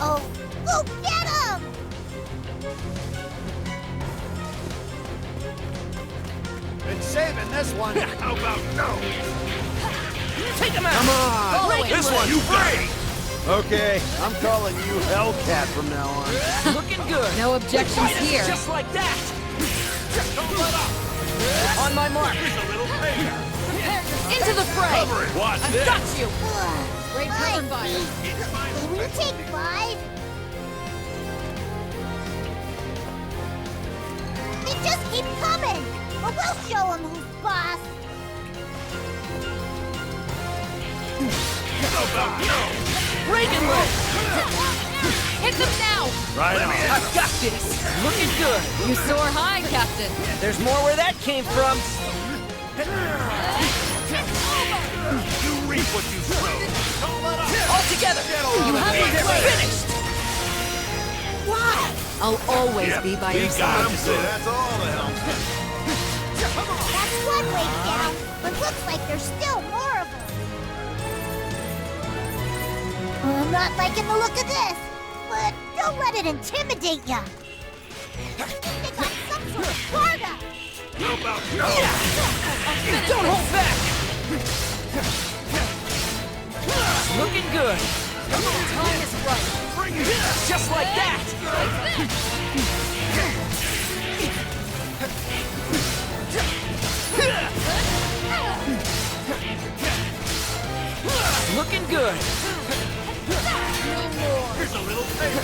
Uh-oh! Go get him! Been saving this one. How about no? Take him out! Come on! Break This him one, you free! Okay, I'm calling you Hellcat from now on. Looking good. No objections Fight us here. just like that. Don't let up! On my mark. Here's a little favor. Into the fray. Cover it! Watch I've this! got you. Great cover fire. Will you take 5? They just keep coming! But we'll show them who's boss! How about no? Reagan leg. Hit them now! Right on. I've got this. Looking good. You soar high, Captain. There's more where that came from. You reap what you sow. Don't let up! All together. You have my They're credit. finished. I'll always Yep, be by we your got side. him, so that's all the help. That's one way down, but looks like there's still more of them. I'm not liking the look of this, but don't let it intimidate ya. They got some sort of guard up. How about no? Don't hold back. Looking good. Time is right. Bring it! Just like that. Looking good. Here's a little favor.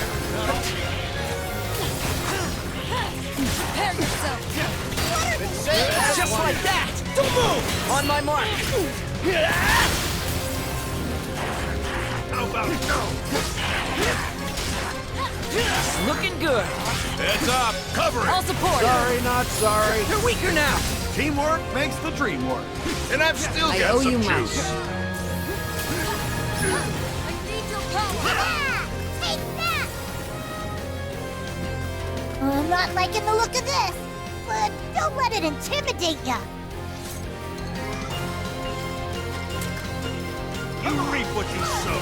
Prepare yourself. Just like that. Don't move. On my mark. How about no? Looking good. Heads up! Cover I'll it! support. Sorry, not sorry. You're weaker now. Teamwork makes the dream work. And I've still I got owe some you much. juice. I need your power. Ah, take that! I'm not liking the look of this, but don't let it intimidate ya. You reap what you sow.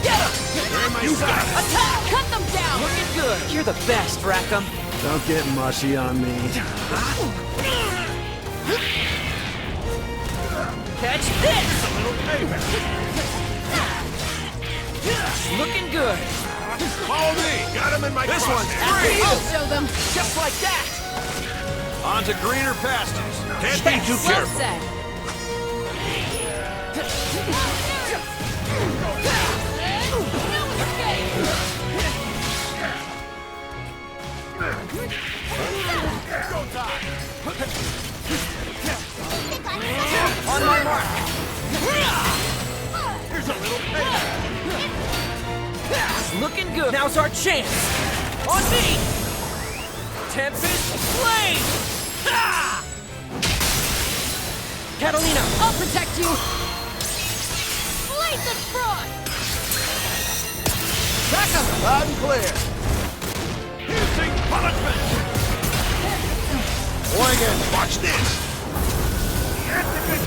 Get him. They're in my sight. Attack. Cut them down. Looking good. You're the best, Rackham. Don't get mushy on me. Catch this. A little favor. Looking good. Follow me. Got him in my This one's crosshairs. free. I'll show them. Just like that. On to greener pastures. Can't be too Well careful. said. On my mark. Here's a little favor. Looking good. Now's our chance. On me. Tempest Flame. Ah! Catalina. I'll protect you. Blaze of fraud. Back up. Loud and clear. Piercing punishment. Oigan. Watch this.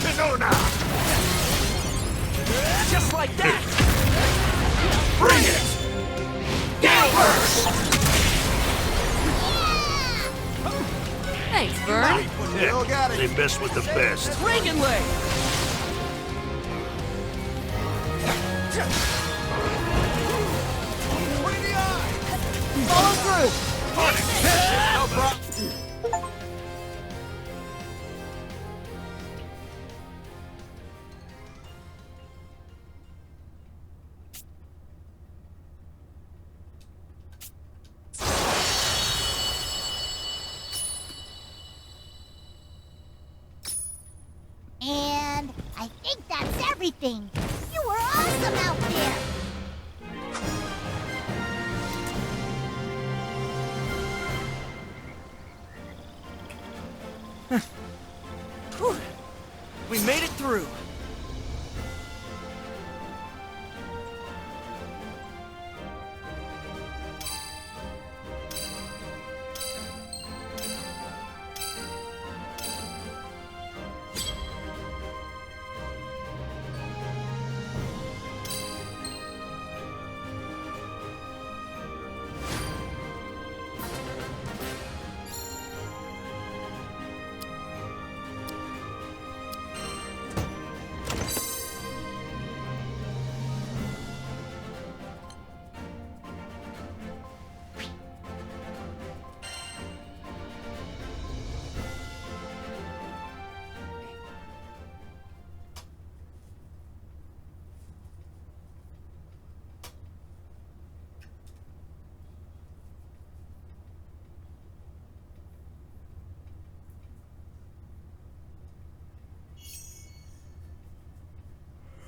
Canona. Just like that. Bring it. Galvers. Thanks, Vern. Still got it. They mess with the best. Reagan leg. Follow through. Punish. No problem. And I think that's everything. You were awesome out there. Whew. We made it through.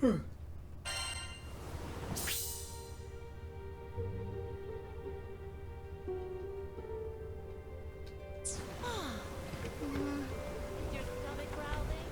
Your stomach growling?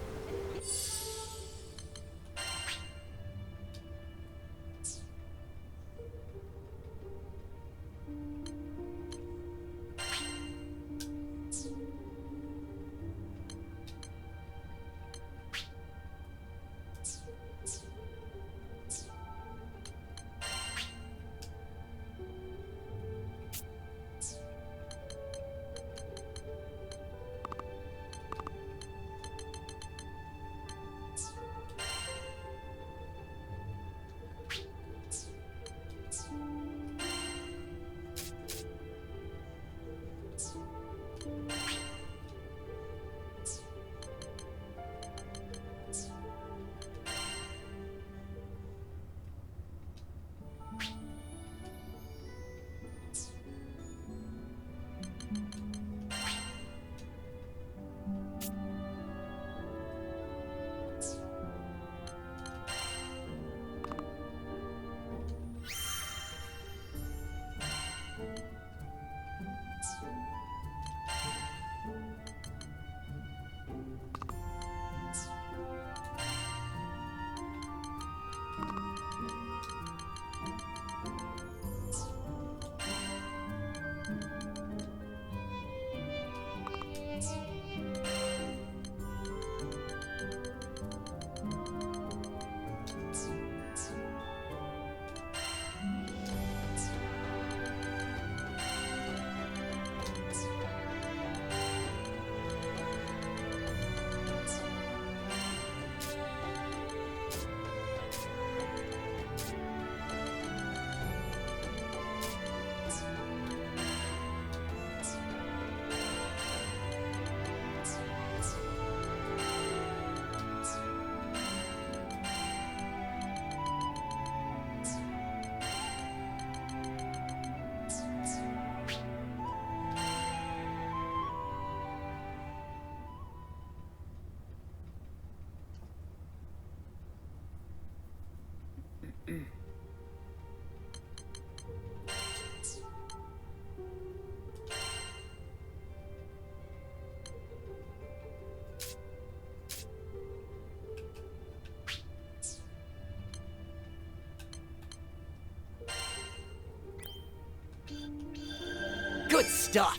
Good stuff!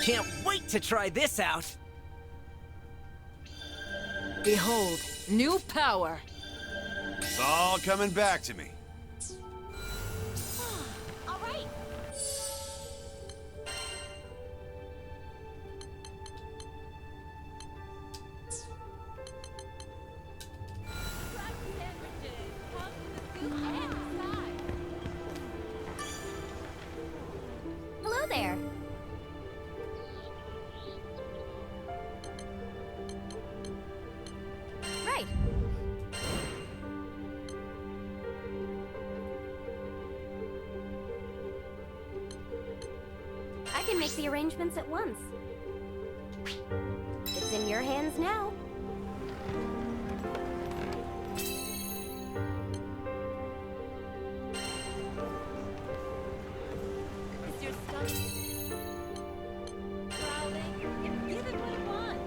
Can't wait to try this out! Behold, new power. It's all coming back to me. All right. Hello there. Right. I can make the arrangements at once. It's in your hands now. Is your stomach growling? Give it what it wants.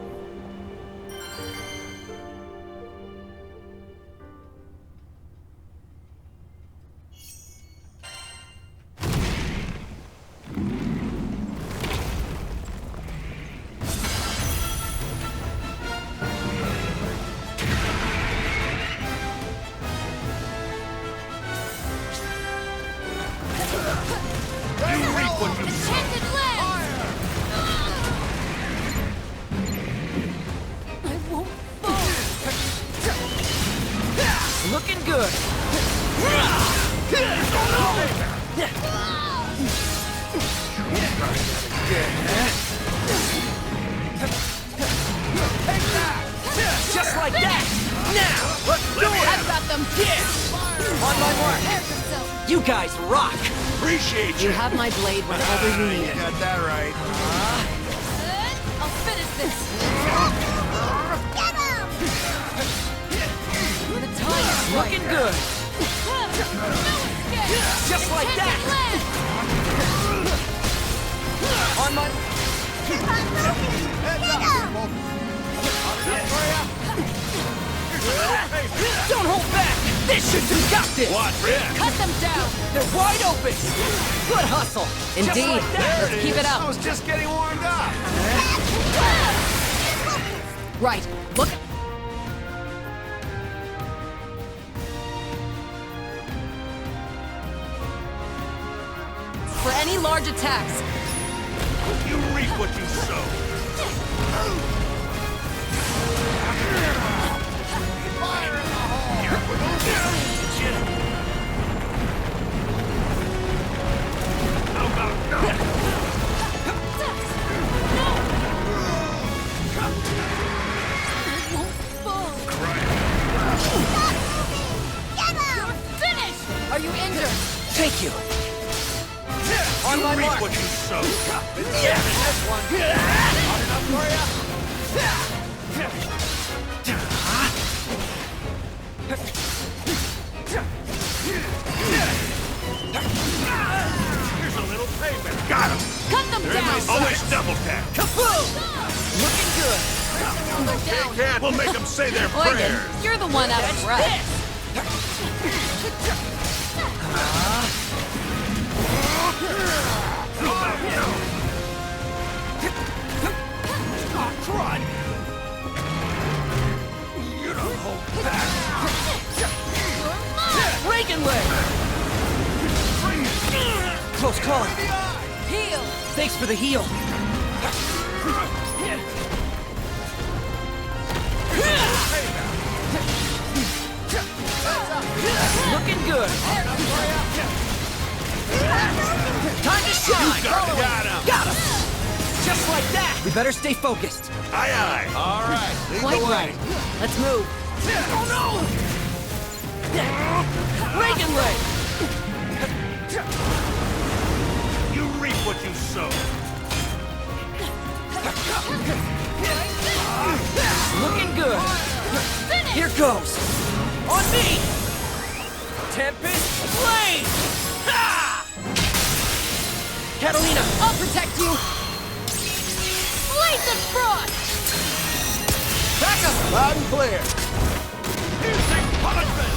You reap what you sow. Enchanted land! I won't fall. Looking good! Just like that! Now, let's do it! I've got them. Yeah! On my mark! Prepare yourself. You guys rock! Appreciate You you. have my blade whenever you need You it. got that right. I'll finish this. Get him! Looking good. Just like that. On my... Don't hold back. This should do. Got this. What, Rick? Cut them down. They're wide open. Good hustle. Indeed. Just like that. Let's keep it I up. was just getting warmed up. Right. Look. For any large attacks. You reap what you sow. Fire in the hole. How about no? Are you injured? Thank you. On You my reap mark. what you sow. Yeah, that's one. Hard enough for ya? Here's a little payback. Got him. Cut them down. Always double tap. Kaboom! Looking good. They're down. We'll make them say their Eugen, prayers. you're the one out of That's breath. this. How about no? Oh, crud! You don't hold back. Reagan leg. Close call. Heal. Thanks for the heal. Looking good. Time to shine. Got him. Got him. Just like that. We better stay focused. Aye, aye. All right. Lead Quite the way. right. Let's move. Oh no! Reagan leg. You reap what you sow. Looking good. Here goes. On me. Tempest Flame. Ha! Catalina. I'll protect you. Blaze of frost. Back up. Loud and clear. Music punishment.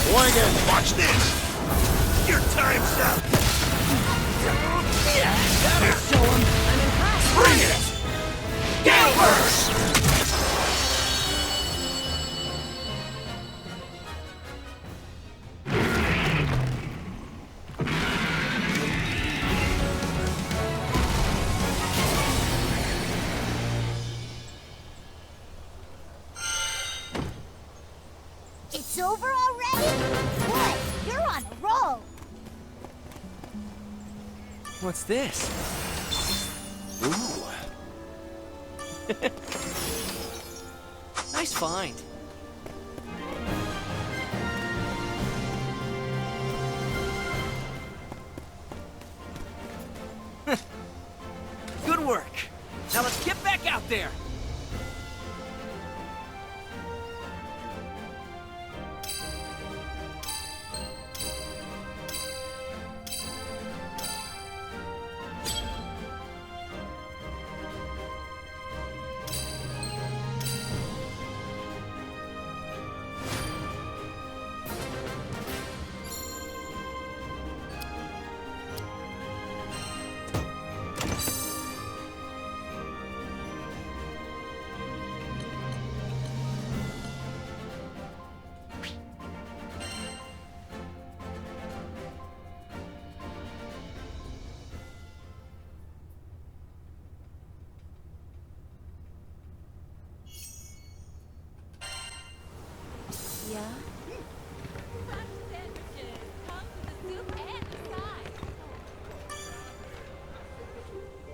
Swing it. Watch this. Your time's up. That'll show him. I'm impressed. Bring it. Gale burst. It's over already? Boy, you're on a roll. What's this? Ooh. Nice find. Good work. Now let's get back out there. Yeah?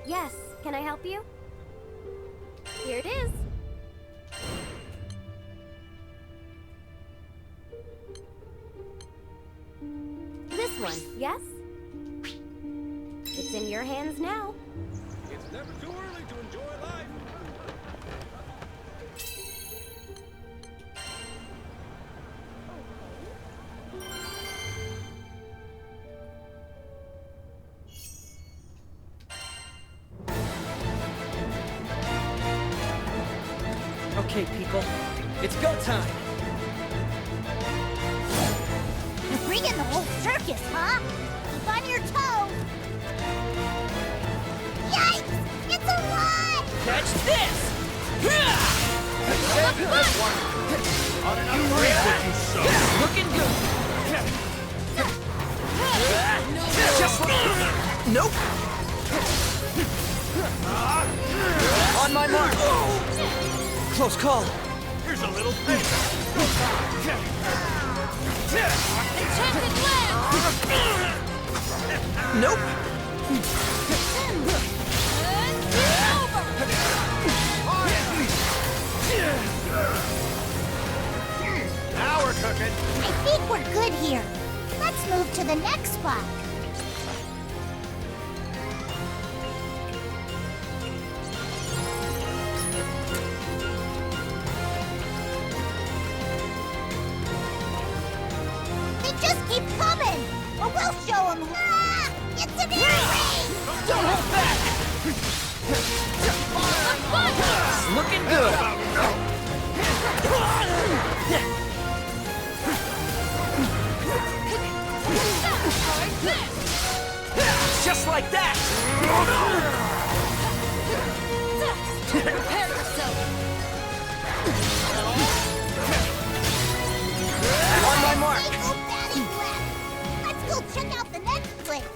Yes, can I help you? Here it is. This one, yes? It's in your hands now. It's never too early to enjoy life. people. It's go time. You're bringing the whole circus, huh? Keep on your toes. Yikes! It's alive! Catch this! Saving this one. On You reap what you sow. Looking good. Just like... Nope. On my mark. Close call. Here's a little favor. Enchanted land! Nope. Now we're cooking. I think we're good here. Let's move to the next spot. They just keep coming, or we'll show them. Ah, it's an air raid! Don't hold back. Looking good. Just like that. Prepare yourself! On my mark. Single batting left. Let's go check out the next place.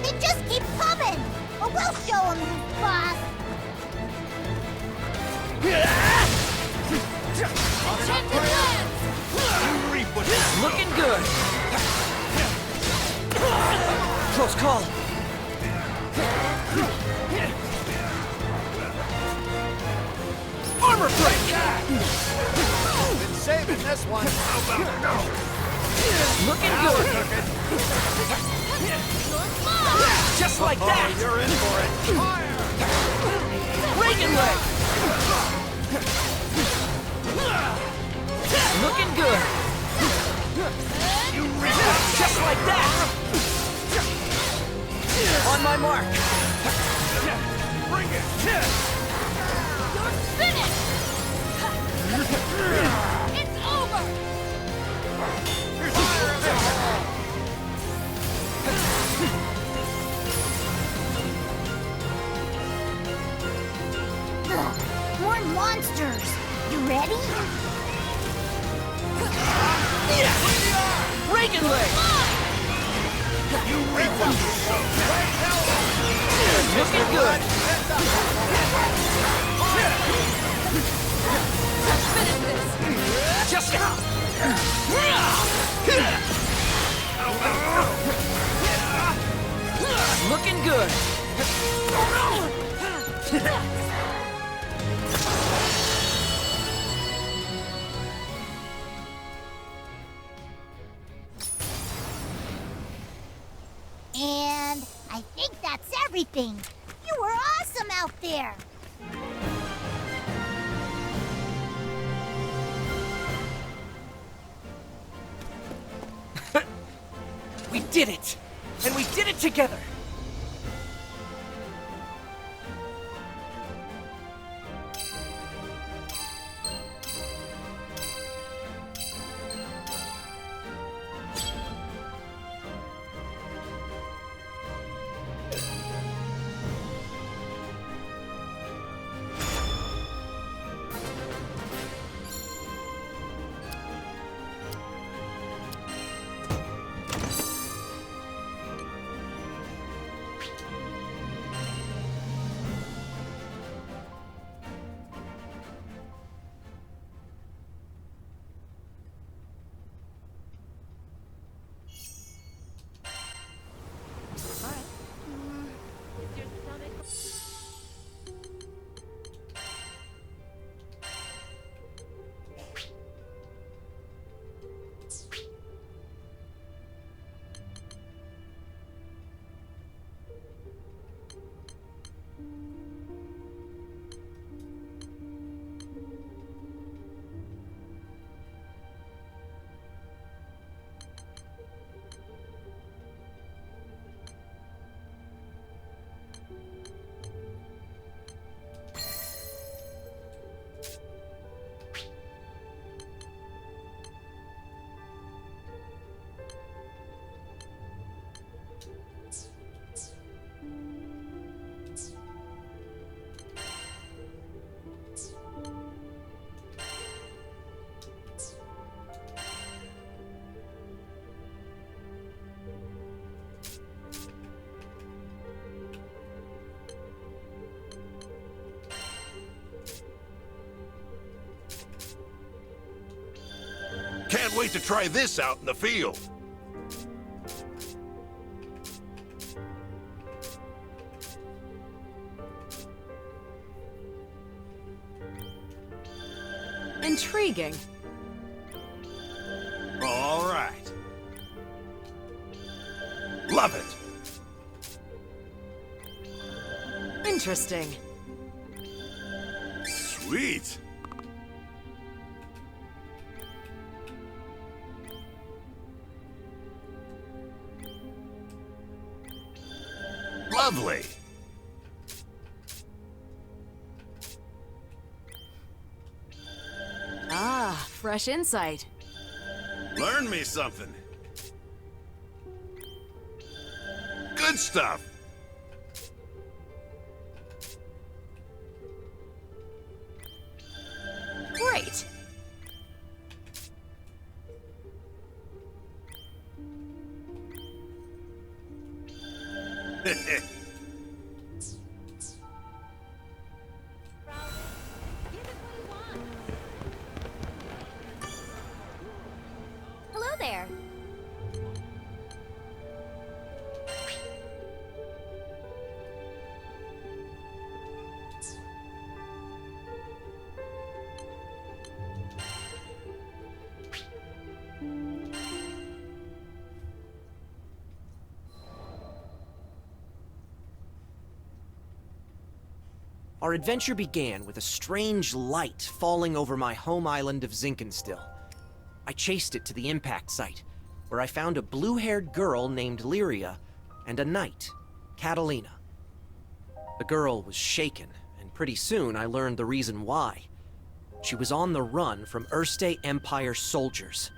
They just keep coming, or we'll show them who's boss. Enchanted lands! You reap what you sow. Looking good. Close call. Armor break. Been saving this one. Looking Now we're good. cooking. Just like that. Oh, you're in for it. Fire! Reagan leg. Looking good. You reap what you Just like that. On my mark. bring it. You're finished! It's over! Here's a little favor. Ugh, more monsters. You ready? Reagan leg. You reap what you sow. Looking good. Finish this! Just now. Looking good. And I think that's everything. You were awesome out there. We did it! And we did it together! Can't wait to try this out in the field. Intriguing. All right. Love it. Interesting. Sweet. Lovely. Ah, fresh insight. Learn me something. Good stuff. Great. Hello there. Our adventure began with a strange light falling over my home island of Zinkenstill. I chased it to the impact site, where I found a blue-haired girl named Lyria and a knight, Catalina. The girl was shaken, and pretty soon I learned the reason why. She was on the run from Erste Empire soldiers.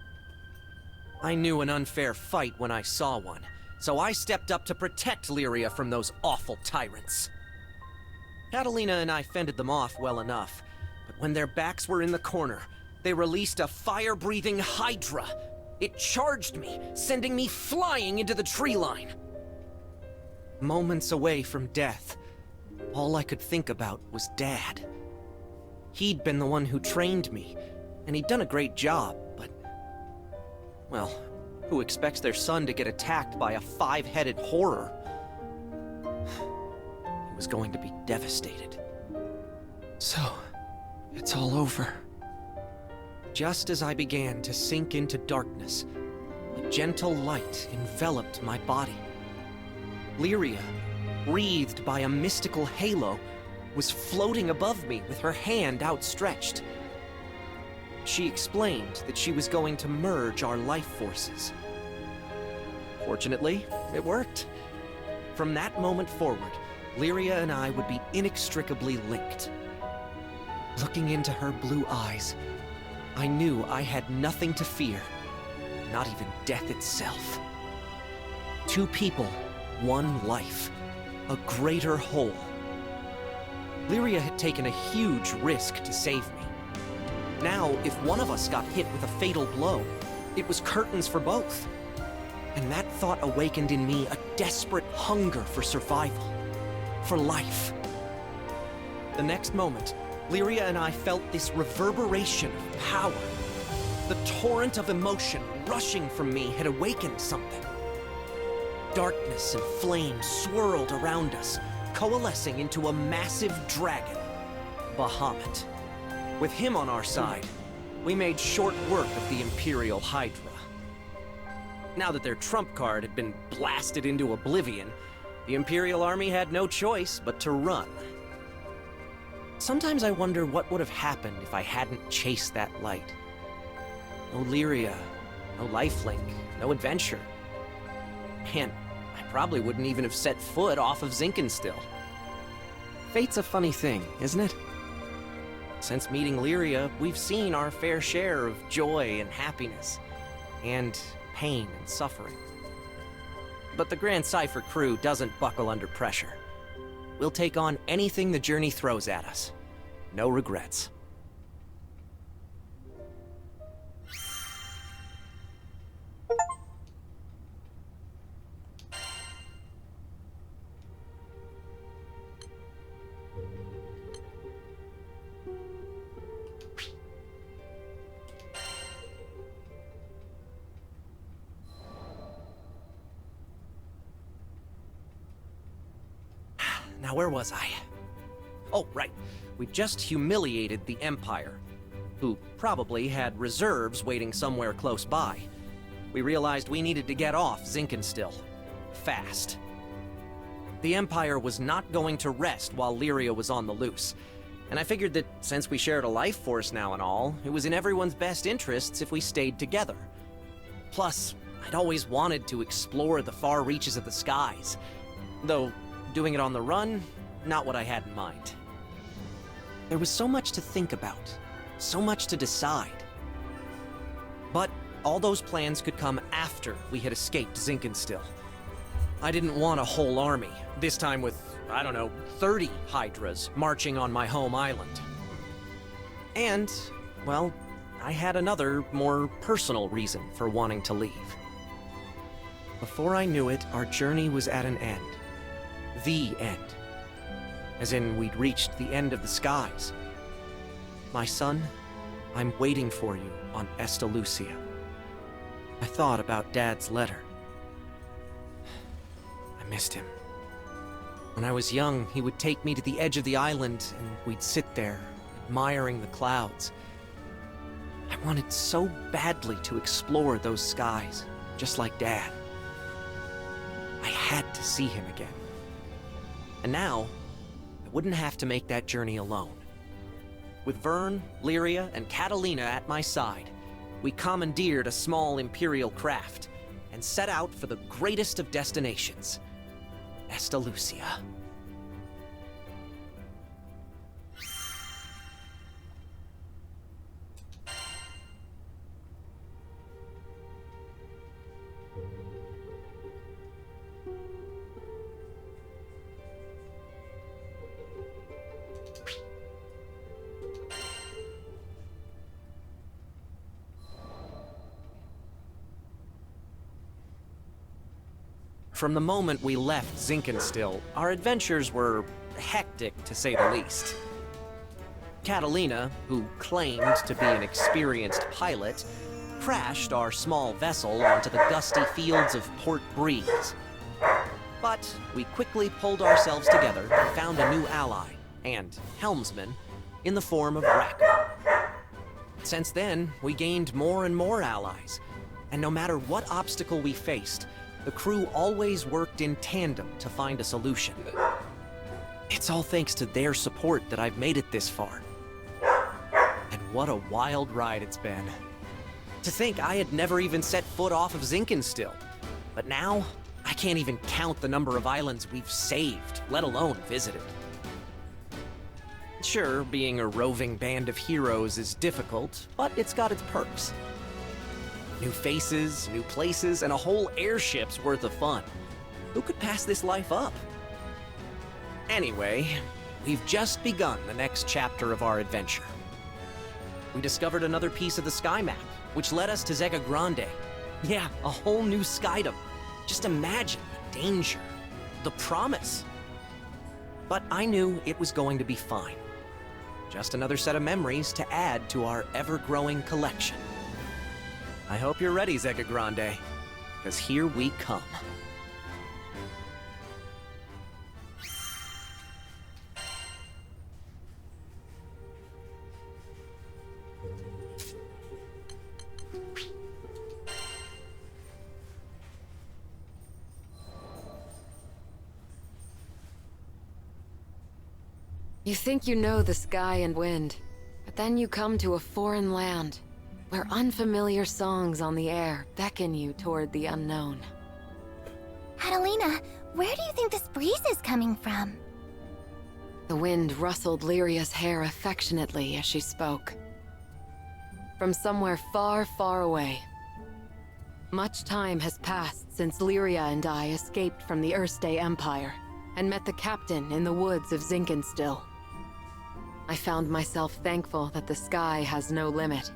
I knew an unfair fight when I saw one, so I stepped up to protect Lyria from those awful tyrants. Catalina and I fended them off well enough, but when their backs were in the corner, they released a fire-breathing hydra. It charged me, sending me flying into the tree line. Moments away from death, all I could think about was Dad. He'd been the one who trained me, and he'd done a great job, but... well, who expects their son to get attacked by a five-headed horror? Was going to be devastated. So, it's all over. Just as I began to sink into darkness, a gentle light enveloped my body. Lyria, wreathed by a mystical halo, was floating above me with her hand outstretched. She explained that she was going to merge our life forces. Fortunately, it worked. From that moment forward, Lyria and I would be inextricably linked. Looking into her blue eyes, I knew I had nothing to fear, not even death itself. Two people, one life, a greater whole. Lyria had taken a huge risk to save me. Now, if one of us got hit with a fatal blow, it was curtains for both. And that thought awakened in me a desperate hunger for survival. For life. The next moment, Lyria and I felt this reverberation of power. The torrent of emotion rushing from me had awakened something. Darkness and flame swirled around us, coalescing into a massive dragon, Bahamut. With him on our side, we made short work of the Imperial Hydra. Now that their trump card had been blasted into oblivion, the Imperial Army had no choice but to run. Sometimes I wonder what would have happened if I hadn't chased that light. No Lyria, no lifelink, no adventure. Man, I probably wouldn't even have set foot off of Zinkenstill. Fate's a funny thing, isn't it? Since meeting Lyria, we've seen our fair share of joy and happiness, and pain and suffering. But the Grand Cypher crew doesn't buckle under pressure. We'll take on anything the journey throws at us. No regrets. Now where was I? Oh, right. We just humiliated the Empire, who probably had reserves waiting somewhere close by. We realized we needed to get off Zinkenstill. Fast. The Empire was not going to rest while Lyria was on the loose, and I figured that since we shared a life force now and all, it was in everyone's best interests if we stayed together. Plus, I'd always wanted to explore the far reaches of the skies, though doing it on the run, not what I had in mind. There was so much to think about, so much to decide. But all those plans could come after we had escaped Zinkenstill. I didn't want a whole army, this time with, I don't know, 30 Hydras marching on my home island. And, well, I had another, more personal reason for wanting to leave. Before I knew it, our journey was at an end. The end. As in, we'd reached the end of the skies. My son, I'm waiting for you on Estalucia. I thought about Dad's letter. I missed him. When I was young, he would take me to the edge of the island, and we'd sit there, admiring the clouds. I wanted so badly to explore those skies, just like Dad. I had to see him again. And now, I wouldn't have to make that journey alone. With Vern, Lyria, and Catalina at my side, we commandeered a small Imperial craft and set out for the greatest of destinations, Estalucia. From the moment we left Zinkenstill, our adventures were hectic, to say the least. Catalina, who claimed to be an experienced pilot, crashed our small vessel onto the gusty fields of Port Breeze. But we quickly pulled ourselves together and found a new ally, and helmsman, in the form of Racker. Since then, we gained more and more allies, and no matter what obstacle we faced, the crew always worked in tandem to find a solution. It's all thanks to their support that I've made it this far. And what a wild ride it's been. To think I had never even set foot off of Zinkenstill. But now, I can't even count the number of islands we've saved, let alone visited. Sure, being a roving band of heroes is difficult, but it's got its perks. New faces, new places, and a whole airship's worth of fun. Who could pass this life up? Anyway, we've just begun the next chapter of our adventure. We discovered another piece of the sky map, which led us to Zega Grande. Yeah, a whole new skydom. Just imagine the danger, the promise. But I knew it was going to be fine. Just another set of memories to add to our ever-growing collection. I hope you're ready, Zega Grande, because here we come. You think you know the sky and wind, but then you come to a foreign land, where unfamiliar songs on the air beckon you toward the unknown. Catalina, where do you think this breeze is coming from? The wind rustled Lyria's hair affectionately as she spoke. From somewhere far, far away. Much time has passed since Lyria and I escaped from the Erste Empire and met the captain in the woods of Zinkenstill. I found myself thankful that the sky has no limit,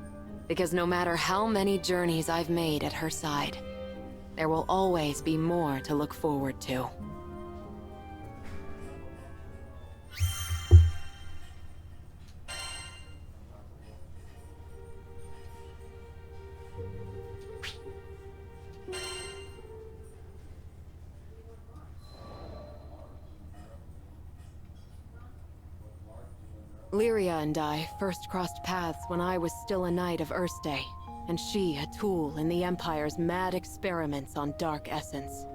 because no matter how many journeys I've made at her side, there will always be more to look forward to. Lyria and I first crossed paths when I was still a knight of Erste, and she a tool in the Empire's mad experiments on dark essence.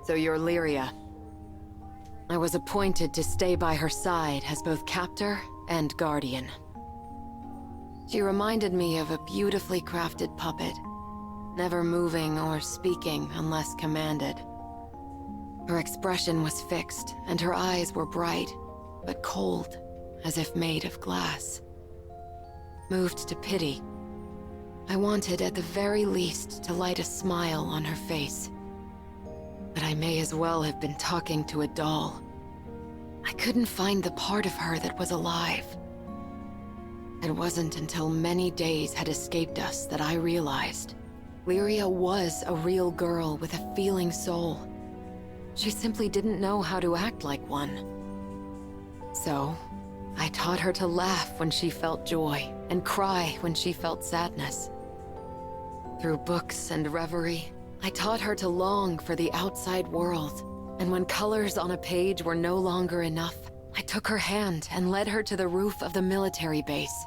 So you're Lyria. I was appointed to stay by her side as both captor and guardian. She reminded me of a beautifully crafted puppet, never moving or speaking unless commanded. Her expression was fixed, and her eyes were bright, but cold, as if made of glass. Moved to pity, I wanted at the very least to light a smile on her face. But I may as well have been talking to a doll. I couldn't find the part of her that was alive. It wasn't until many days had escaped us that I realized Lyria was a real girl with a feeling soul. She simply didn't know how to act like one. So, I taught her to laugh when she felt joy, and cry when she felt sadness. Through books and reverie, I taught her to long for the outside world, and when colors on a page were no longer enough, I took her hand and led her to the roof of the military base.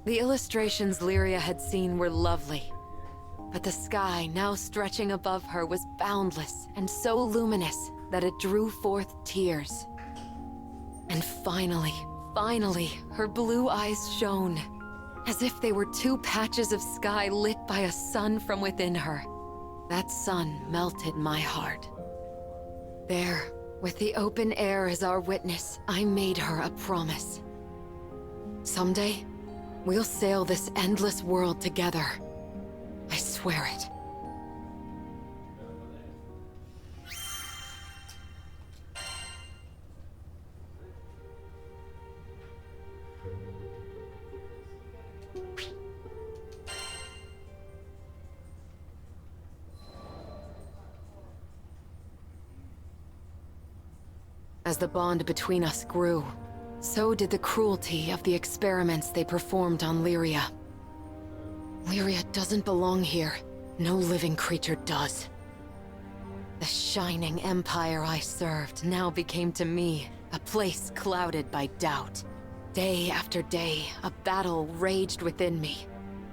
The illustrations Lyria had seen were lovely, but the sky now stretching above her was boundless and so luminous that it drew forth tears. And finally, her blue eyes shone, as if they were two patches of sky lit by a sun from within her. That sun melted my heart. There, with the open air as our witness, I made her a promise. Someday, we'll sail this endless world together. I swear it. As the bond between us grew, so did the cruelty of the experiments they performed on Lyria. Lyria doesn't belong here. No living creature does. The shining empire I served now became to me a place clouded by doubt. Day after day, a battle raged within me,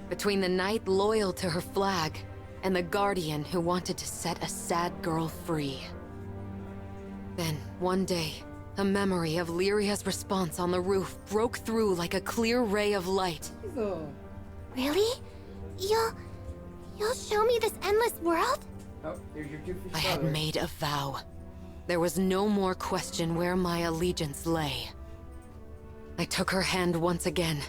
between the knight loyal to her flag and the guardian who wanted to set a sad girl free. Then, one day, a memory of Lyria's response on the roof broke through like a clear ray of light. Really? You'll show me this endless world? I had made a vow. There was no more question where my allegiance lay. I took her hand once again.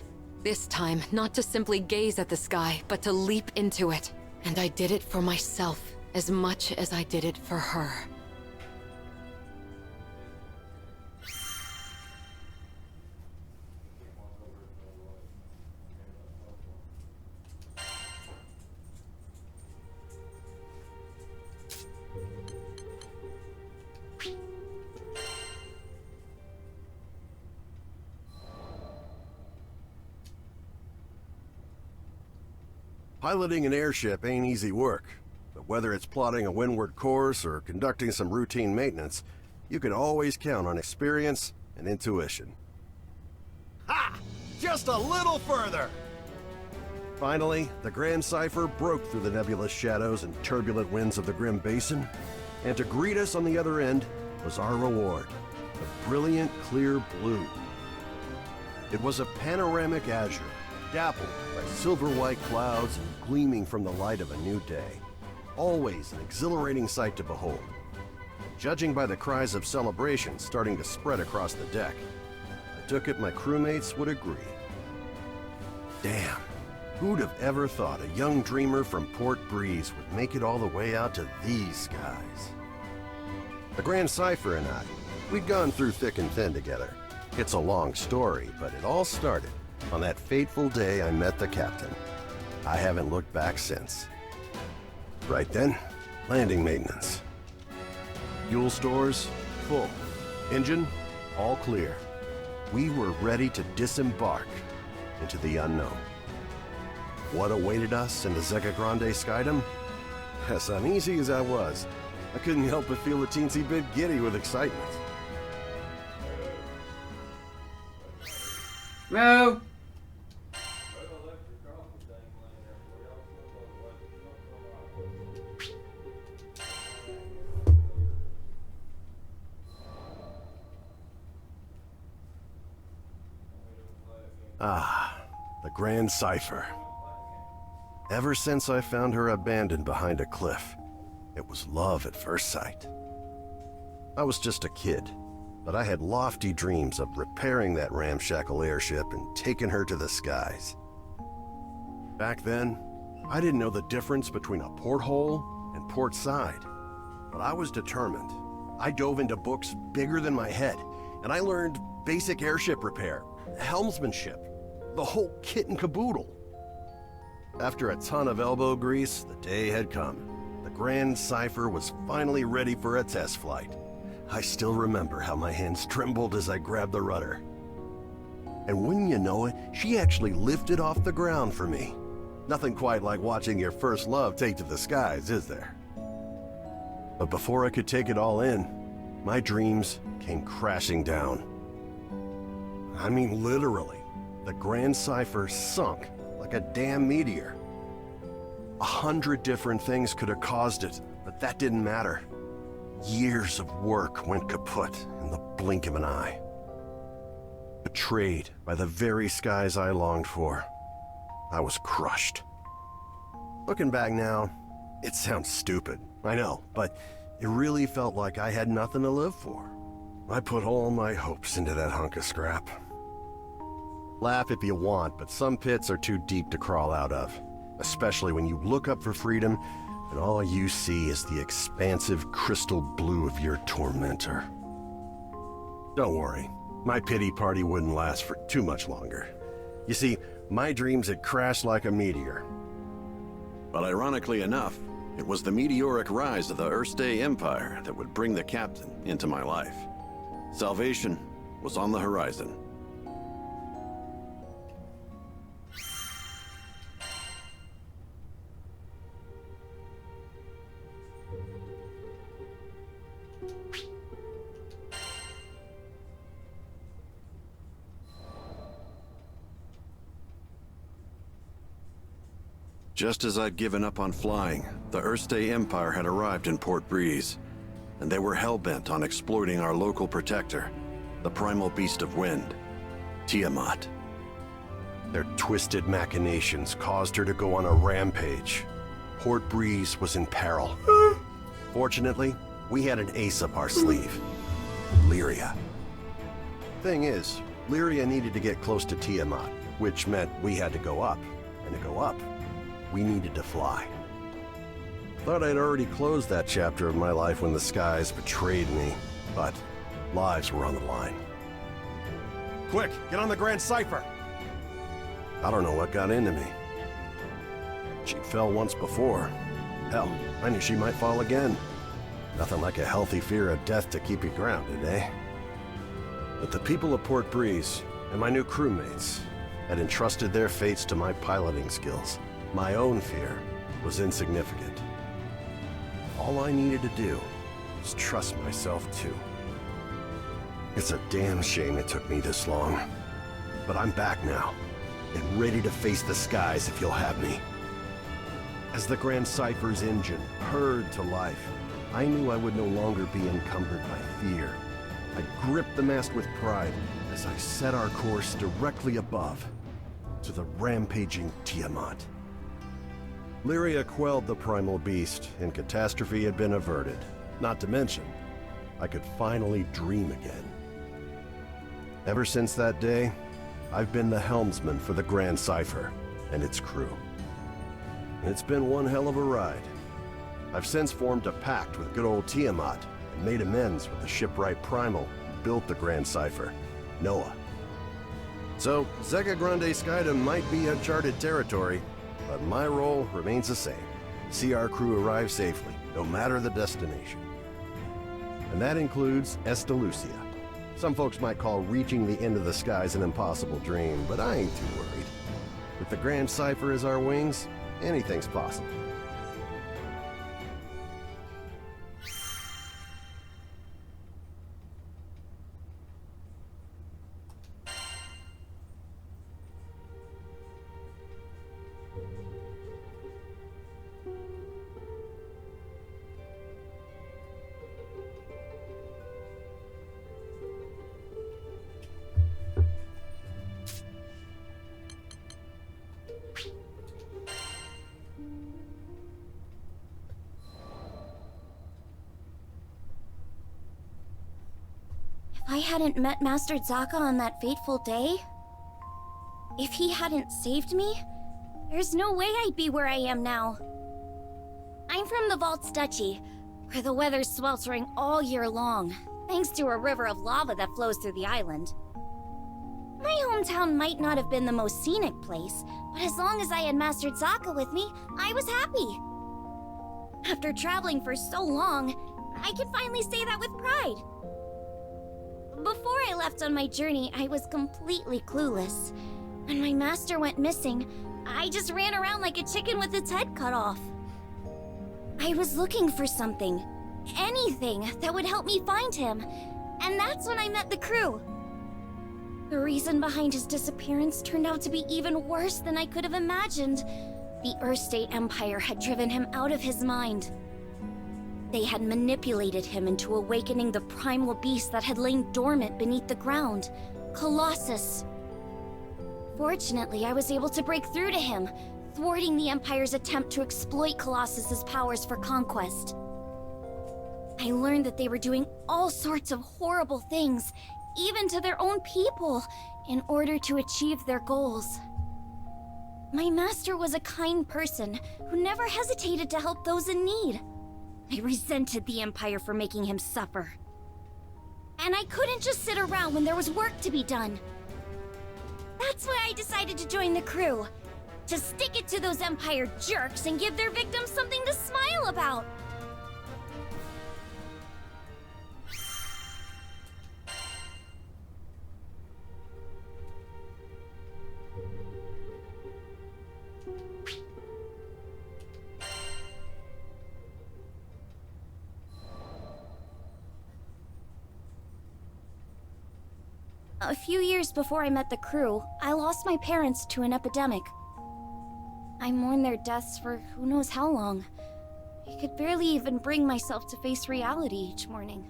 This time, not to simply gaze at the sky, but to leap into it. And I did it for myself as much as I did it for her. Piloting an airship ain't easy work, but whether it's plotting a windward course or conducting some routine maintenance, you can always count on experience and intuition. Ha! Just a little further! Finally, the Grand Cipher broke through the nebulous shadows and turbulent winds of the Grim Basin, and to greet us on the other end was our reward, a brilliant clear blue. It was a panoramic azure, dappled by silver-white clouds and gleaming from the light of a new day. Always an exhilarating sight to behold. Judging by the cries of celebration starting to spread across the deck, I took it my crewmates would agree. Damn, who'd have ever thought a young dreamer from Port Breeze would make it all the way out to these skies? The Grand Cipher and I, we'd gone through thick and thin together. It's a long story, but it all started on that fateful day I met the captain. I haven't looked back since. Right then, landing maintenance. Fuel stores, full. Engine, all clear. We were ready to disembark into the unknown. What awaited us in the Zega Grande Skydom? As uneasy as I was, I couldn't help but feel a teensy bit giddy with excitement. No. Ah, the Grand Cipher. Ever since I found her abandoned behind a cliff, it was love at first sight. I was just a kid, but I had lofty dreams of repairing that ramshackle airship and taking her to the skies. Back then, I didn't know the difference between a porthole and port side, but I was determined. I dove into books bigger than my head, and I learned basic airship repair, helmsmanship, the whole kit and caboodle. After a ton of elbow grease, the day had come. The Grand Cipher was finally ready for a test flight. I still remember how my hands trembled as I grabbed the rudder. And wouldn't you know it, she actually lifted off the ground for me. Nothing quite like watching your first love take to the skies, is there? But before I could take it all in, my dreams came crashing down. I mean, literally. The Grand Cipher sunk like a damn meteor. 100 different things could have caused it, but that didn't matter. Years of work went kaput in the blink of an eye. Betrayed by the very skies I longed for, I was crushed. Looking back now, it sounds stupid, I know, but it really felt like I had nothing to live for. I put all my hopes into that hunk of scrap. Laugh if you want, but some pits are too deep to crawl out of, especially when you look up for freedom and all you see is the expansive crystal blue of your tormentor. Don't worry, my pity party wouldn't last for too much longer. You see, my dreams had crashed like a meteor. But ironically enough, it was the meteoric rise of the Erste Empire that would bring the captain into my life. Salvation was on the horizon. Just as I'd given up on flying, the Erste Empire had arrived in Port Breeze, and they were hell-bent on exploiting our local protector, the primal beast of wind, Tiamat. Their twisted machinations caused her to go on a rampage. Port Breeze was in peril. Fortunately, we had an ace up our sleeve, Lyria. Thing is, Lyria needed to get close to Tiamat, which meant we had to go up, and to go up, we needed to fly. Thought I'd already closed that chapter of my life when the skies betrayed me, but lives were on the line. Quick, get on the Grand Cipher! I don't know what got into me. She fell once before. Hell, I knew she might fall again. Nothing like a healthy fear of death to keep you grounded, eh? But the people of Port Breeze and my new crewmates had entrusted their fates to my piloting skills. My own fear was insignificant. All I needed to do was trust myself too. It's a damn shame it took me this long. But I'm back now, and ready to face the skies if you'll have me. As the Grand Cipher's engine purred to life, I knew I would no longer be encumbered by fear. I gripped the mast with pride as I set our course directly above, to the rampaging Tiamat. Lyria quelled the primal beast, and catastrophe had been averted. Not to mention, I could finally dream again. Ever since that day, I've been the helmsman for the Grand Cipher and its crew. It's been one hell of a ride. I've since formed a pact with good old Tiamat and made amends with the shipwright Primal who built the Grand Cipher, Noah. So, Zeka Grande Skydom might be uncharted territory, but my role remains the same. See our crew arrive safely, no matter the destination. And that includes Estalucia. Some folks might call reaching the end of the skies an impossible dream, but I ain't too worried. With the Grand Cipher as our wings, anything's possible. I hadn't met Master Zaka on that fateful day, if he hadn't saved me, there's no way I'd be where I am now. I'm from the Vaults Duchy, where the weather's sweltering all year long, thanks to a river of lava that flows through the island. My hometown might not have been the most scenic place, but as long as I had Master Zaka with me, I was happy. After traveling for so long, I can finally say that with pride. Before I left on my journey, I was completely clueless. When my master went missing, I just ran around like a chicken with its head cut off. I was looking for something, anything that would help me find him, and that's when I met the crew. The reason behind his disappearance turned out to be even worse than I could have imagined. The Earthstate Empire had driven him out of his mind. They had manipulated him into awakening the primal beast that had lain dormant beneath the ground, Colossus. Fortunately, I was able to break through to him, thwarting the Empire's attempt to exploit Colossus's powers for conquest. I learned that they were doing all sorts of horrible things, even to their own people, in order to achieve their goals. My master was a kind person who never hesitated to help those in need. I resented the Empire for making him suffer. And I couldn't just sit around when there was work to be done. That's why I decided to join the crew. To stick it to those Empire jerks and give their victims something to smile about. A few years before I met the crew, I lost my parents to an epidemic. I mourned their deaths for who knows how long. I could barely even bring myself to face reality each morning.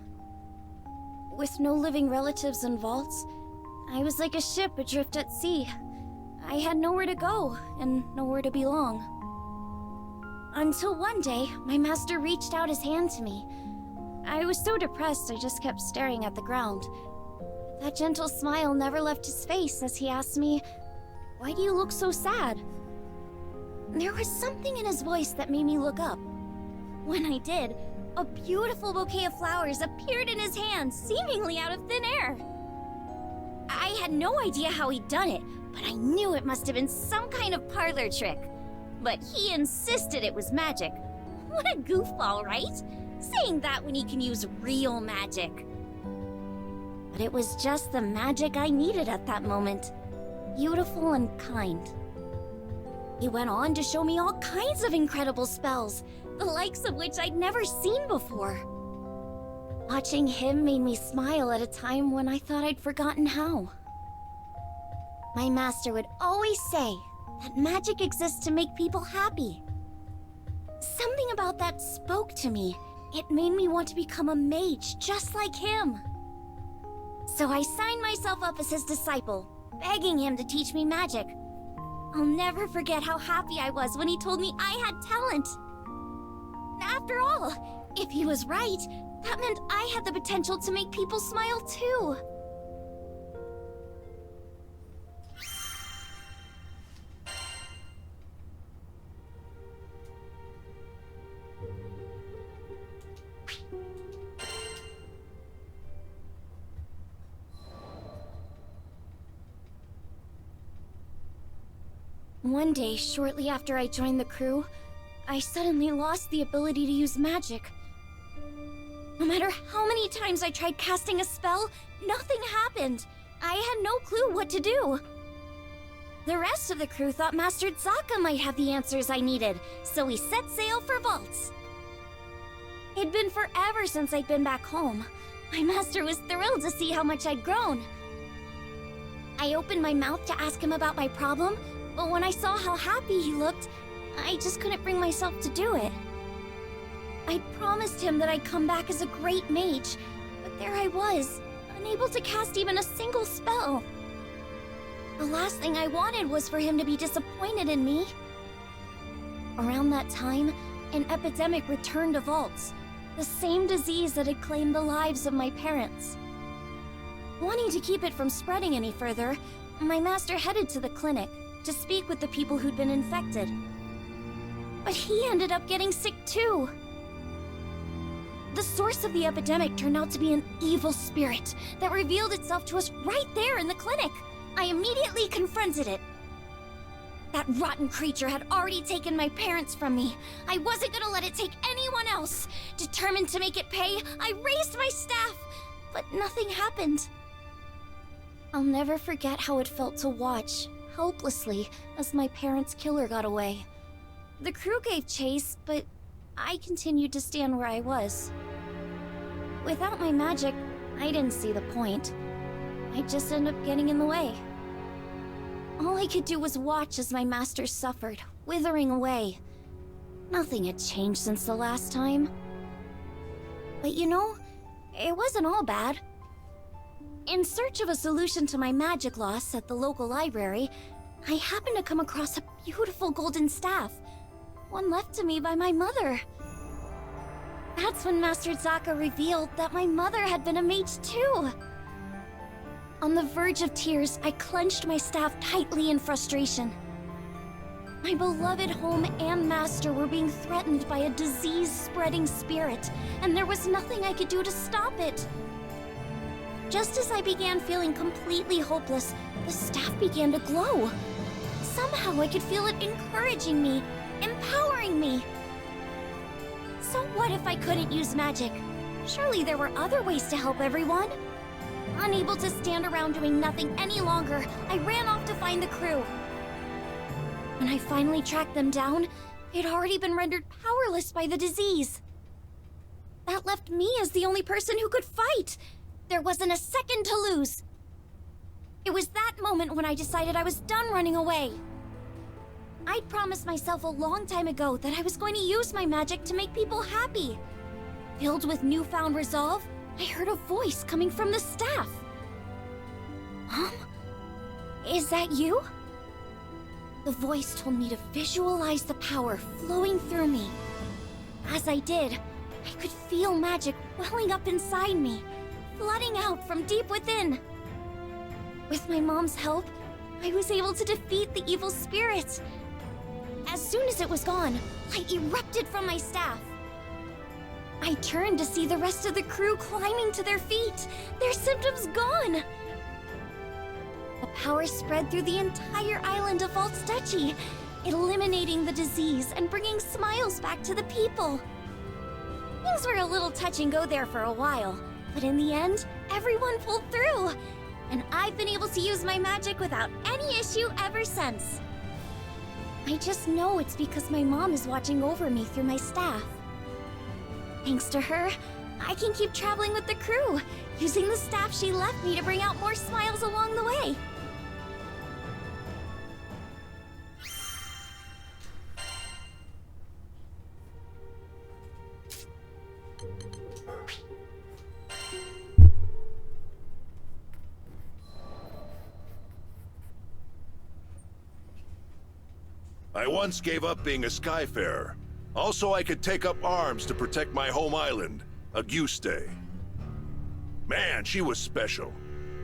With no living relatives in vaults, I was like a ship adrift at sea. I had nowhere to go and nowhere to belong. Until one day, my master reached out his hand to me. I was so depressed I just kept staring at the ground. That gentle smile never left his face as he asked me, "Why do you look so sad?" There was something in his voice that made me look up. When I did, a beautiful bouquet of flowers appeared in his hand, seemingly out of thin air. I had no idea how he'd done it, but I knew it must have been some kind of parlor trick. But he insisted it was magic. What a goofball, right? Saying that when he can use real magic. But it was just the magic I needed at that moment. Beautiful and kind. He went on to show me all kinds of incredible spells, the likes of which I'd never seen before. Watching him made me smile at a time when I thought I'd forgotten how. My master would always say that magic exists to make people happy. Something about that spoke to me. It made me want to become a mage just like him. So I signed myself up as his disciple, begging him to teach me magic. I'll never forget how happy I was when he told me I had talent. After all, if he was right, that meant I had the potential to make people smile too. One day, shortly after I joined the crew, I suddenly lost the ability to use magic. No matter how many times I tried casting a spell, nothing happened. I had no clue what to do. The rest of the crew thought Master Zaka might have the answers I needed, so we set sail for Vaults. It'd been forever since I'd been back home. My master was thrilled to see how much I'd grown. I opened my mouth to ask him about my problem, but when I saw how happy he looked, I just couldn't bring myself to do it. I'd promised him that I'd come back as a great mage, but there I was, unable to cast even a single spell. The last thing I wanted was for him to be disappointed in me. Around that time, an epidemic returned to Vaults, the same disease that had claimed the lives of my parents. Wanting to keep it from spreading any further, my master headed to the clinic to speak with the people who'd been infected. But he ended up getting sick too. The source of the epidemic turned out to be an evil spirit that revealed itself to us right there in the clinic. I immediately confronted it. That rotten creature had already taken my parents from me. I wasn't gonna let it take anyone else. Determined to make it pay, I raised my staff, but nothing happened. I'll never forget how it felt to watch, helplessly, as my parents' killer got away. The crew gave chase, but I continued to stand where I was. Without my magic, I didn't see the point. I'd just end up getting in the way. All I could do was watch as my master suffered, withering away. Nothing had changed since the last time. But you know, it wasn't all bad. In search of a solution to my magic loss at the local library, I happened to come across a beautiful golden staff, one left to me by my mother. That's when Master Zaka revealed that my mother had been a mage too. On the verge of tears, I clenched my staff tightly in frustration. My beloved home and master were being threatened by a disease-spreading spirit, and there was nothing I could do to stop it. Just as I began feeling completely hopeless, the staff began to glow. Somehow I could feel it encouraging me, empowering me. So what if I couldn't use magic? Surely there were other ways to help everyone. Unable to stand around doing nothing any longer, I ran off to find the crew. When I finally tracked them down, they'd already been rendered powerless by the disease. That left me as the only person who could fight. There wasn't a second to lose. It was that moment when I decided I was done running away. I'd promised myself a long time ago that I was going to use my magic to make people happy. Filled with newfound resolve, I heard a voice coming from the staff. Mom? Is that you? The voice told me to visualize the power flowing through me. As I did, I could feel magic welling up inside me, flooding out from deep within. With my mom's help, I was able to defeat the evil spirit. As soon as it was gone, light erupted from my staff. I turned to see the rest of the crew climbing to their feet, their symptoms gone. The power spread through the entire island of Altstucci, eliminating the disease and bringing smiles back to the people. Things were a little touch and go there for a while, but in the end, everyone pulled through. And I've been able to use my magic without any issue ever since. I just know it's because my mom is watching over me through my staff. Thanks to her, I can keep traveling with the crew, using the staff she left me to bring out more smiles along the way. I once gave up being a skyfarer. Also, I could take up arms to protect my home island, Auguste. Man, she was special.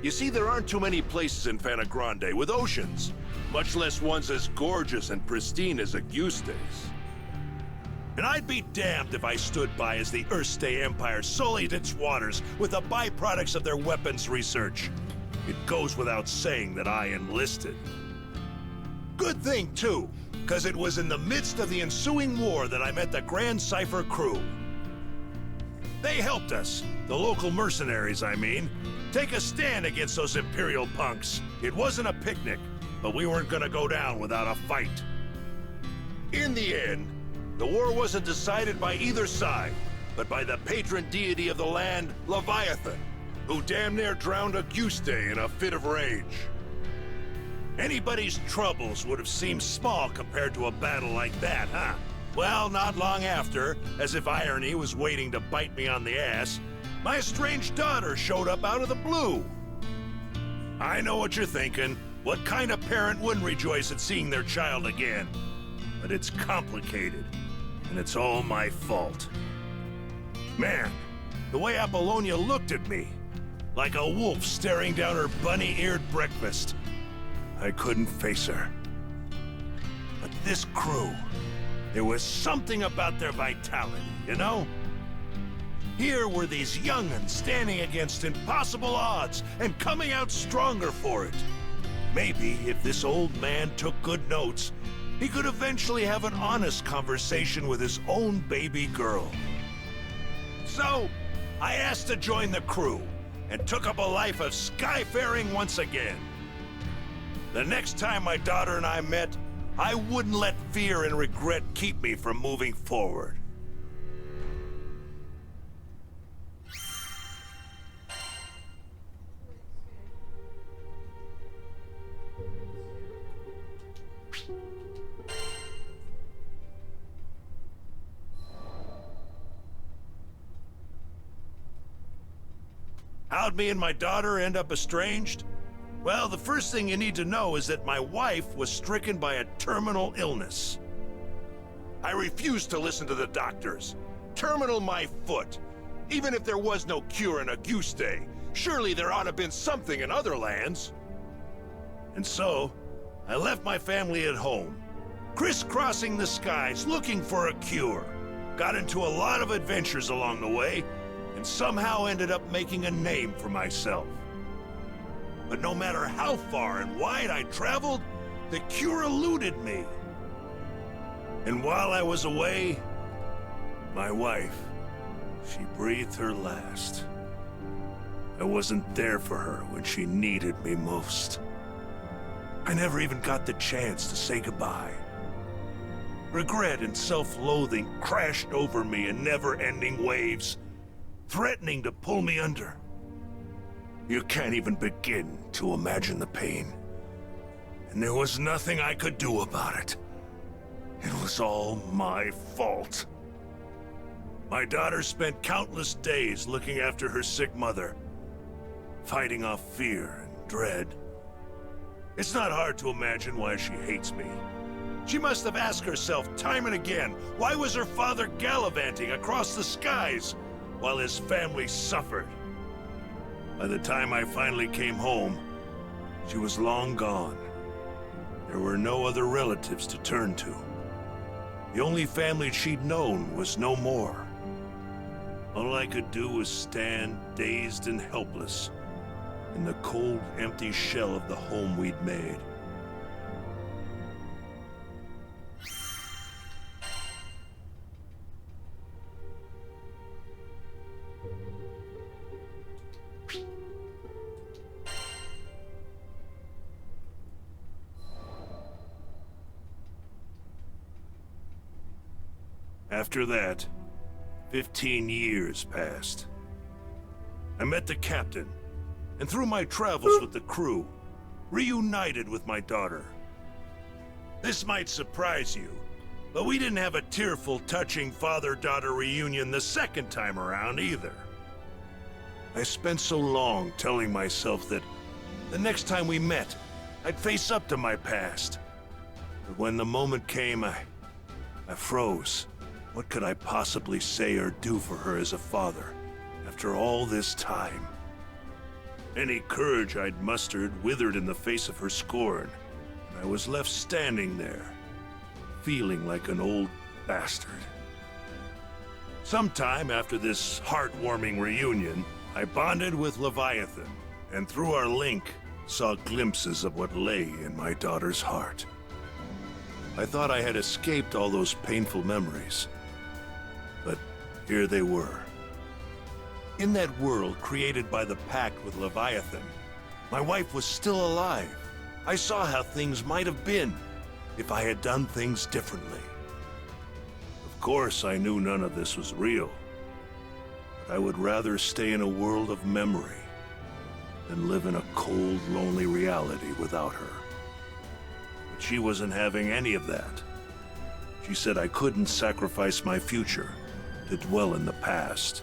You see, there aren't too many places in Fana Grande with oceans, much less ones as gorgeous and pristine as Auguste's. And I'd be damned if I stood by as the Erste Empire sullied its waters with the byproducts of their weapons research. It goes without saying that I enlisted. Good thing, too, because it was in the midst of the ensuing war that I met the Grand Cipher crew. They helped us, the local mercenaries, I mean, take a stand against those Imperial punks. It wasn't a picnic, but we weren't gonna go down without a fight. In the end, the war wasn't decided by either side, but by the patron deity of the land, Leviathan, who damn near drowned Auguste in a fit of rage. Anybody's troubles would have seemed small compared to a battle like that, huh? Well, not long after, as if irony was waiting to bite me on the ass, my estranged daughter showed up out of the blue. I know what you're thinking. What kind of parent wouldn't rejoice at seeing their child again? But it's complicated, and it's all my fault. Man, the way Apollonia looked at me, like a wolf staring down her bunny-eared breakfast. I couldn't face her. But this crew, there was something about their vitality, you know? Here were these young'uns standing against impossible odds and coming out stronger for it. Maybe if this old man took good notes, he could eventually have an honest conversation with his own baby girl. So, I asked to join the crew and took up a life of skyfaring once again. The next time my daughter and I met, I wouldn't let fear and regret keep me from moving forward. How'd me and my daughter end up estranged? Well, the first thing you need to know is that my wife was stricken by a terminal illness. I refused to listen to the doctors. Terminal my foot. Even if there was no cure in Auguste, surely there ought to have been something in other lands. And so, I left my family at home, crisscrossing the skies looking for a cure. Got into a lot of adventures along the way, and somehow ended up making a name for myself. But no matter how far and wide I traveled, the cure eluded me. And while I was away, my wife, she breathed her last. I wasn't there for her when she needed me most. I never even got the chance to say goodbye. Regret and self-loathing crashed over me in never-ending waves, threatening to pull me under. You can't even begin to imagine the pain. And there was nothing I could do about it. It was all my fault. My daughter spent countless days looking after her sick mother, fighting off fear and dread. It's not hard to imagine why she hates me. She must have asked herself time and again, why was her father gallivanting across the skies while his family suffered? By the time I finally came home, she was long gone. There were no other relatives to turn to. The only family she'd known was no more. All I could do was stand dazed and helpless in the cold, empty shell of the home we'd made. After that, 15 years passed. I met the captain, and through my travels with the crew, reunited with my daughter. This might surprise you, but we didn't have a tearful, touching father-daughter reunion the second time around either. I spent so long telling myself that the next time we met, I'd face up to my past. But when the moment came, I froze. What could I possibly say or do for her as a father, after all this time? Any courage I'd mustered withered in the face of her scorn, and I was left standing there, feeling like an old bastard. Sometime after this heartwarming reunion, I bonded with Leviathan, and through our link, saw glimpses of what lay in my daughter's heart. I thought I had escaped all those painful memories. But here they were. In that world created by the pact with Leviathan, my wife was still alive. I saw how things might have been if I had done things differently. Of course, I knew none of this was real. But I would rather stay in a world of memory than live in a cold, lonely reality without her. But she wasn't having any of that. She said I couldn't sacrifice my future to dwell in the past.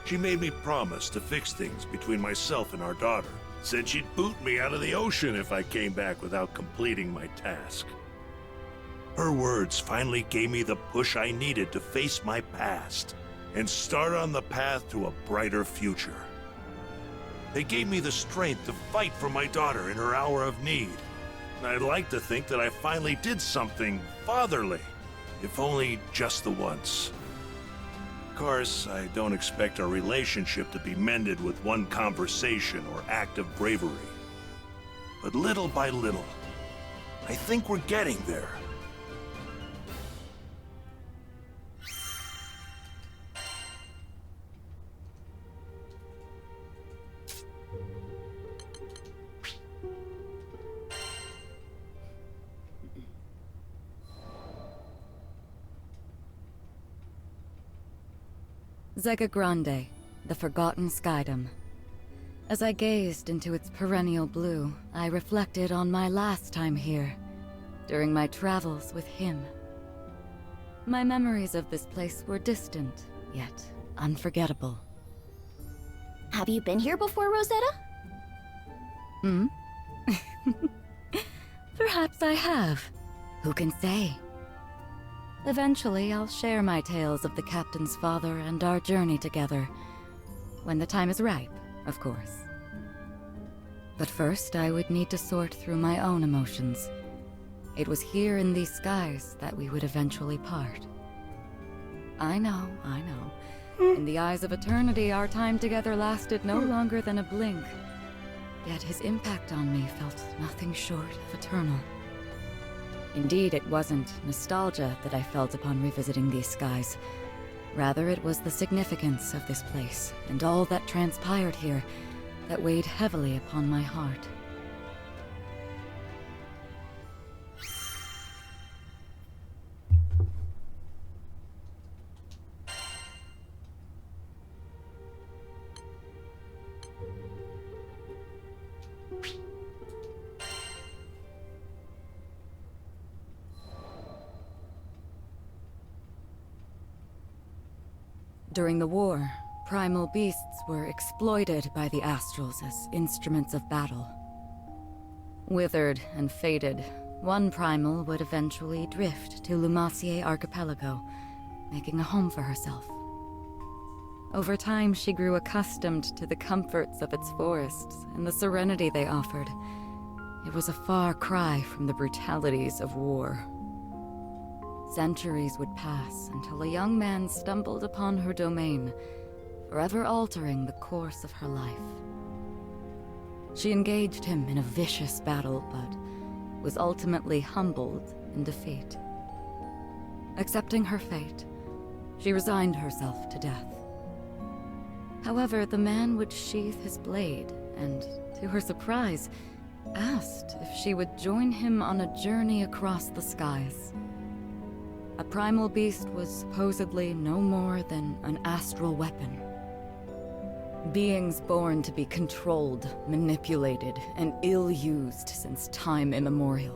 She made me promise to fix things between myself and our daughter. Said she'd boot me out of the ocean if I came back without completing my task. Her words finally gave me the push I needed to face my past and start on the path to a brighter future. They gave me the strength to fight for my daughter in her hour of need. And I'd like to think that I finally did something fatherly, if only just the once. Of course, I don't expect our relationship to be mended with one conversation or act of bravery. But little by little, I think we're getting there. Zega Grande, the Forgotten Skydom. As I gazed into its perennial blue, I reflected on my last time here, during my travels with him. My memories of this place were distant, yet unforgettable. Have you been here before, Rosetta? Hmm? Perhaps I have. Who can say? Eventually, I'll share my tales of the Captain's father and our journey together. When the time is ripe, of course. But first, I would need to sort through my own emotions. It was here in these skies that we would eventually part. I know. In the eyes of eternity, our time together lasted no longer than a blink. Yet his impact on me felt nothing short of eternal. Indeed, it wasn't nostalgia that I felt upon revisiting these skies. Rather, it was the significance of this place, and all that transpired here, that weighed heavily upon my heart. During the war, primal beasts were exploited by the Astrals as instruments of battle. Withered and fated, one primal would eventually drift to Lumacier Archipelago, making a home for herself. Over time, she grew accustomed to the comforts of its forests and the serenity they offered. It was a far cry from the brutalities of war. Centuries would pass until a young man stumbled upon her domain, forever altering the course of her life. She engaged him in a vicious battle, but was ultimately humbled in defeat. Accepting her fate, she resigned herself to death. However, the man would sheath his blade and, to her surprise, asked if she would join him on a journey across the skies. A primal beast was supposedly no more than an astral weapon. Beings born to be controlled, manipulated, and ill-used since time immemorial.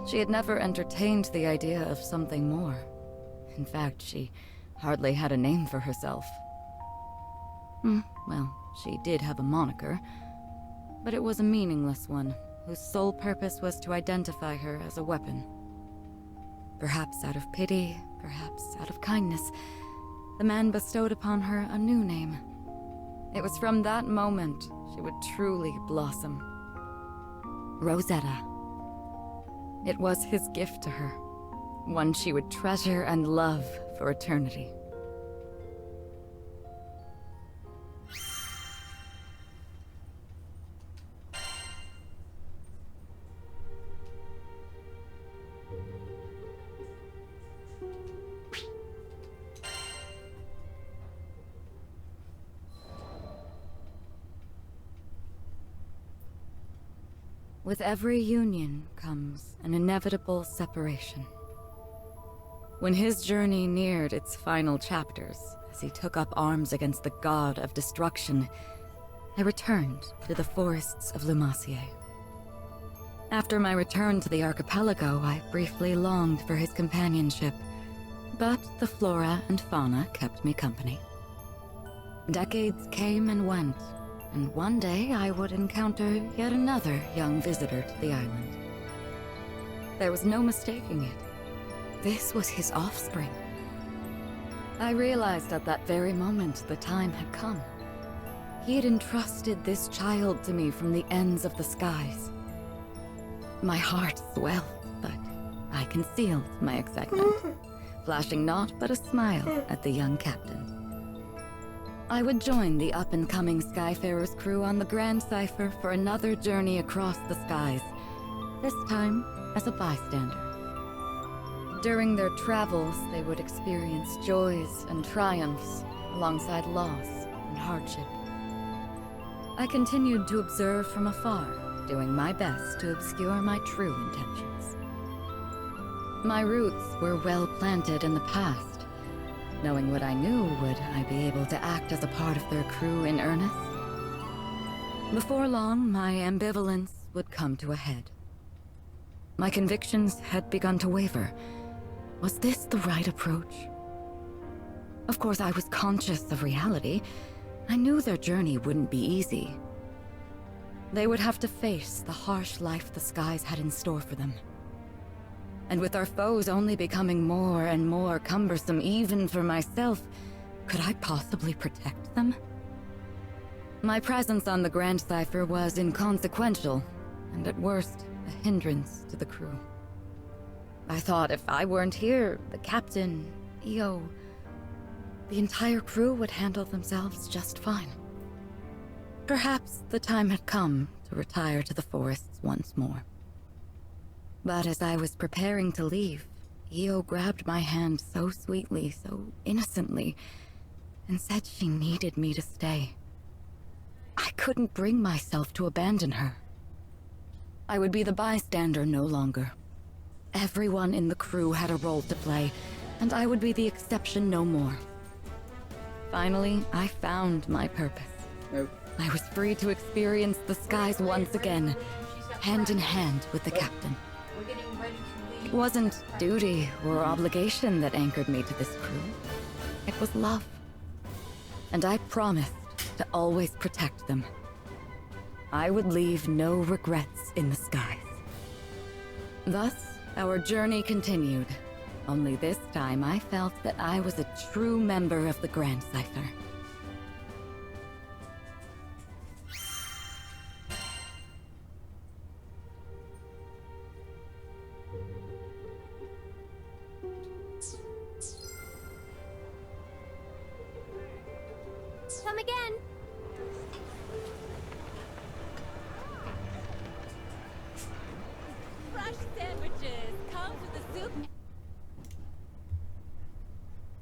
She had never entertained the idea of something more. In fact, she hardly had a name for herself. Well, she did have a moniker, but it was a meaningless one, whose sole purpose was to identify her as a weapon. Perhaps out of pity, perhaps out of kindness, the man bestowed upon her a new name. It was from that moment she would truly blossom. Rosetta. It was his gift to her, one she would treasure and love for eternity. With every union comes an inevitable separation. When his journey neared its final chapters, as he took up arms against the god of destruction, I returned to the forests of Lumacier. After my return to the archipelago, I briefly longed for his companionship, but the flora and fauna kept me company. Decades came and went, and one day I would encounter yet another young visitor to the island. There was no mistaking it. This was his offspring. I realized at that very moment the time had come. He had entrusted this child to me from the ends of the skies. My heart swelled, but I concealed my excitement, flashing naught but a smile at the young captain. I would join the up-and-coming Skyfarers crew on the Grand Cipher for another journey across the skies, this time as a bystander. During their travels, they would experience joys and triumphs, alongside loss and hardship. I continued to observe from afar, doing my best to obscure my true intentions. My roots were well planted in the past. Knowing what I knew, would I be able to act as a part of their crew in earnest? Before long, my ambivalence would come to a head. My convictions had begun to waver. Was this the right approach? Of course, I was conscious of reality. I knew their journey wouldn't be easy. They would have to face the harsh life the skies had in store for them. And with our foes only becoming more and more cumbersome, even for myself, could I possibly protect them? My presence on the Grand Cipher was inconsequential, and at worst, a hindrance to the crew. I thought if I weren't here, the captain, EO, the entire crew would handle themselves just fine. Perhaps the time had come to retire to the forests once more. But as I was preparing to leave, EO grabbed my hand so sweetly, so innocently, and said she needed me to stay. I couldn't bring myself to abandon her. I would be the bystander no longer. Everyone in the crew had a role to play, and I would be the exception no more. Finally, I found my purpose. Nope. I was free to experience the skies once again, hand in hand with the captain. It wasn't duty or obligation that anchored me to this crew. It was love. And I promised to always protect them. I would leave no regrets in the skies. Thus, our journey continued. Only this time I felt that I was a true member of the Grand Cipher. Come again.